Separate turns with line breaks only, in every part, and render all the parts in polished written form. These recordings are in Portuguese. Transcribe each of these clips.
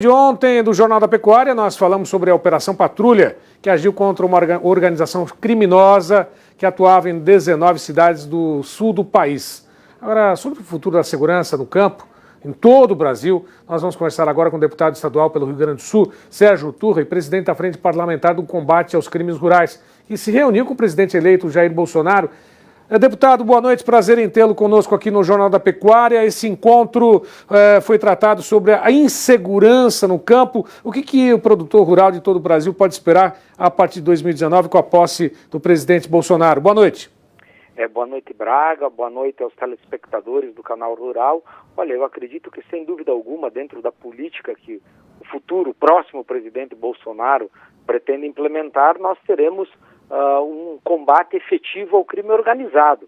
De ontem, do Jornal da Pecuária, nós falamos sobre a Operação Patrulha, que agiu contra uma organização criminosa que atuava em 19 cidades do sul do país. Agora, sobre o futuro da segurança no campo, em todo o Brasil, nós vamos conversar agora com o deputado estadual pelo Rio Grande do Sul, Sérgio Turra, e presidente da Frente Parlamentar do Combate aos Crimes Rurais, que se reuniu com o presidente eleito Jair Bolsonaro. Deputado, boa noite, prazer em tê-lo conosco aqui no Jornal da Pecuária. Esse encontro foi tratado sobre a insegurança no campo. O que o produtor rural de todo o Brasil pode esperar a partir de 2019 com a posse do presidente Bolsonaro? Boa noite.
Boa noite, Braga. Boa noite aos telespectadores do Canal Rural. Olha, eu acredito que, sem dúvida alguma, dentro da política que o futuro, próximo presidente Bolsonaro pretende implementar, nós teremos um combate efetivo ao crime organizado,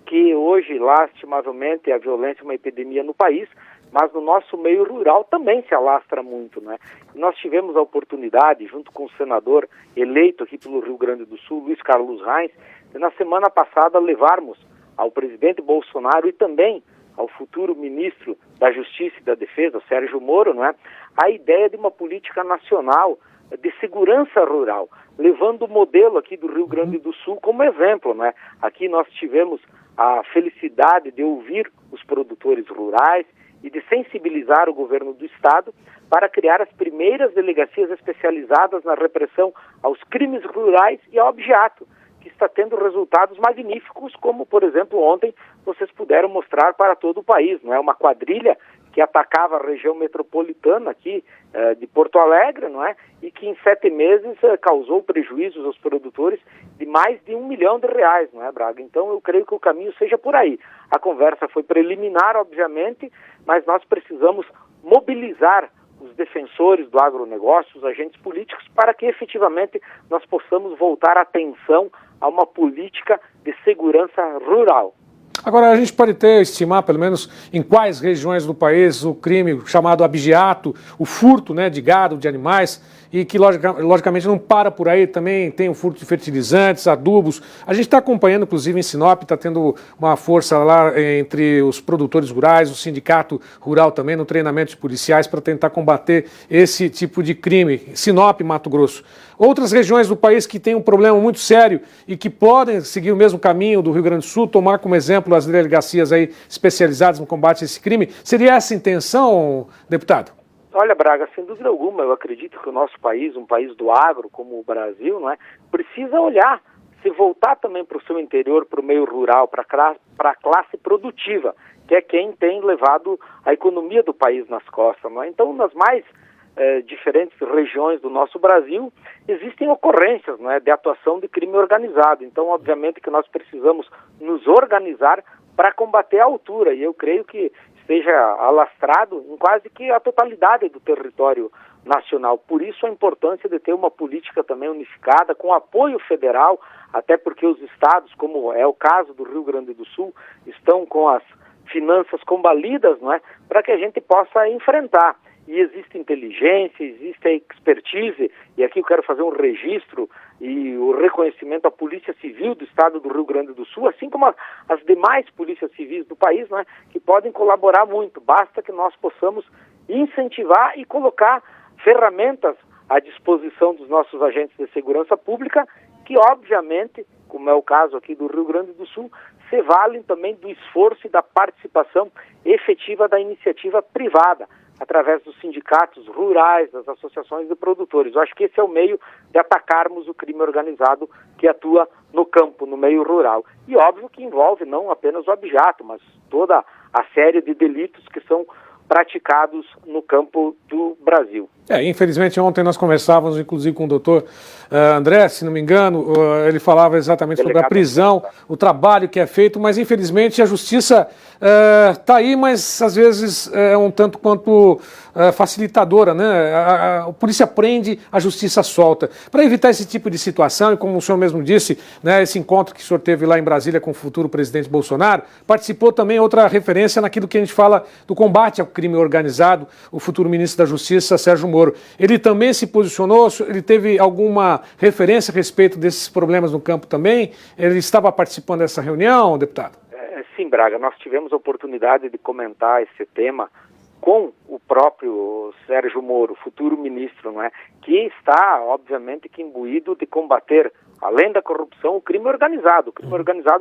que hoje, lastimavelmente, a violência é uma epidemia no país, mas no nosso meio rural também se alastra muito, né? Nós tivemos a oportunidade, junto com o senador eleito aqui pelo Rio Grande do Sul, Luiz Carlos Reins, de, na semana passada, levarmos ao presidente Bolsonaro e também ao futuro ministro da Justiça e da Defesa, Sérgio Moro, não é? A ideia de uma política nacional de segurança rural, levando o modelo aqui do Rio Grande do Sul como exemplo, né? Aqui nós tivemos a felicidade de ouvir os produtores rurais e de sensibilizar o governo do estado para criar as primeiras delegacias especializadas na repressão aos crimes rurais e ao abigeato, que está tendo resultados magníficos, como, por exemplo, ontem vocês puderam mostrar para todo o país, não é? Uma quadrilha que atacava a região metropolitana aqui de Porto Alegre, não é? E que em 7 meses causou prejuízos aos produtores de mais de R$1 milhão, não é, Braga? Então eu creio que o caminho seja por aí. A conversa foi preliminar, obviamente, mas nós precisamos mobilizar os defensores do agronegócio, os agentes políticos, para que efetivamente nós possamos voltar a atenção a uma política de segurança rural.
Agora, a gente pode estimar, pelo menos, em quais regiões do país o crime chamado abigeato, o furto, né, de gado, de animais, e que logicamente não para por aí, também tem o furto de fertilizantes, adubos. A gente está acompanhando, inclusive em Sinop, está tendo uma força lá entre os produtores rurais, o sindicato rural também, no treinamento de policiais para tentar combater esse tipo de crime. Sinop, Mato Grosso. Outras regiões do país que têm um problema muito sério e que podem seguir o mesmo caminho do Rio Grande do Sul, tomar como exemplo as delegacias aí especializadas no combate a esse crime. Seria essa a intenção, deputado?
Olha, Braga, sem dúvida alguma, eu acredito que o nosso país, um país do agro como o Brasil, não é, precisa olhar, se voltar também para o seu interior, para o meio rural, para a classe produtiva, que é quem tem levado a economia do país nas costas, não é? Então, nas mais diferentes regiões do nosso Brasil, existem ocorrências, não é, de atuação de crime organizado. Então, obviamente que nós precisamos nos organizar para combater a altura, e eu creio que esteja alastrado em quase que a totalidade do território nacional. Por isso a importância de ter uma política também unificada, com apoio federal, até porque os estados, como é o caso do Rio Grande do Sul, estão com as finanças combalidas, não é, para que a gente possa enfrentar. E existe inteligência, existe a expertise, e aqui eu quero fazer um registro e o reconhecimento à Polícia Civil do Estado do Rio Grande do Sul, assim como as demais polícias civis do país, né, que podem colaborar muito. Basta que nós possamos incentivar e colocar ferramentas à disposição dos nossos agentes de segurança pública, que obviamente, como é o caso aqui do Rio Grande do Sul, se valem também do esforço e da participação efetiva da iniciativa privada, através dos sindicatos rurais, das associações de produtores. Eu acho que esse é o meio de atacarmos o crime organizado que atua no campo, no meio rural. E óbvio que envolve não apenas o abigeato, mas toda a série de delitos que são praticados no campo do Brasil.
Infelizmente ontem nós conversávamos inclusive com o doutor André, se não me engano, ele falava exatamente sobre a prisão, o trabalho que é feito, mas infelizmente a justiça está aí, mas às vezes é um tanto quanto facilitadora, né? A polícia prende, a justiça solta. Para evitar esse tipo de situação, e como o senhor mesmo disse, né, esse encontro que o senhor teve lá em Brasília com o futuro presidente Bolsonaro, participou também outra referência naquilo que a gente fala do combate ao crime organizado, o futuro ministro da Justiça, Sérgio Moro. Ele também se posicionou, ele teve alguma referência a respeito desses problemas no campo também? Ele estava participando dessa reunião, deputado?
Sim, Braga, nós tivemos a oportunidade de comentar esse tema com o próprio Sérgio Moro, futuro ministro, não é? Que está, obviamente, que imbuído de combater, além da corrupção, o crime organizado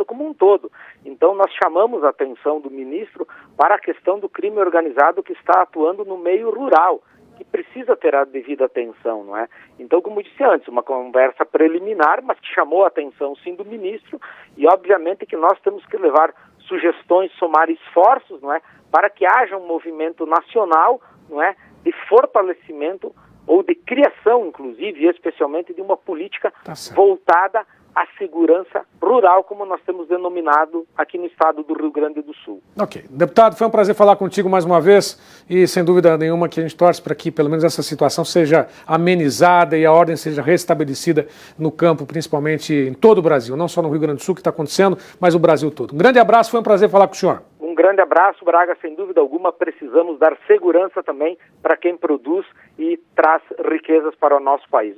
como um todo. Então, nós chamamos a atenção do ministro para a questão do crime organizado que está atuando no meio rural, que precisa ter a devida atenção, não é? Então, como disse antes, uma conversa preliminar, mas que chamou a atenção, sim, do ministro, e obviamente que nós temos que levar sugestões, somar esforços, não é? Para que haja um movimento nacional, não é? De fortalecimento ou de criação, inclusive, especialmente de uma política voltada à segurança rural, como nós temos denominado aqui no estado do Rio Grande do Sul.
Ok. Deputado, foi um prazer falar contigo mais uma vez e, sem dúvida nenhuma, que a gente torce para que, pelo menos, essa situação seja amenizada e a ordem seja restabelecida no campo, principalmente em todo o Brasil, não só no Rio Grande do Sul que está acontecendo, mas o Brasil todo. Um grande abraço, foi um prazer falar com o senhor.
Um grande abraço, Braga, sem dúvida alguma, precisamos dar segurança também para quem produz e traz riquezas para o nosso país.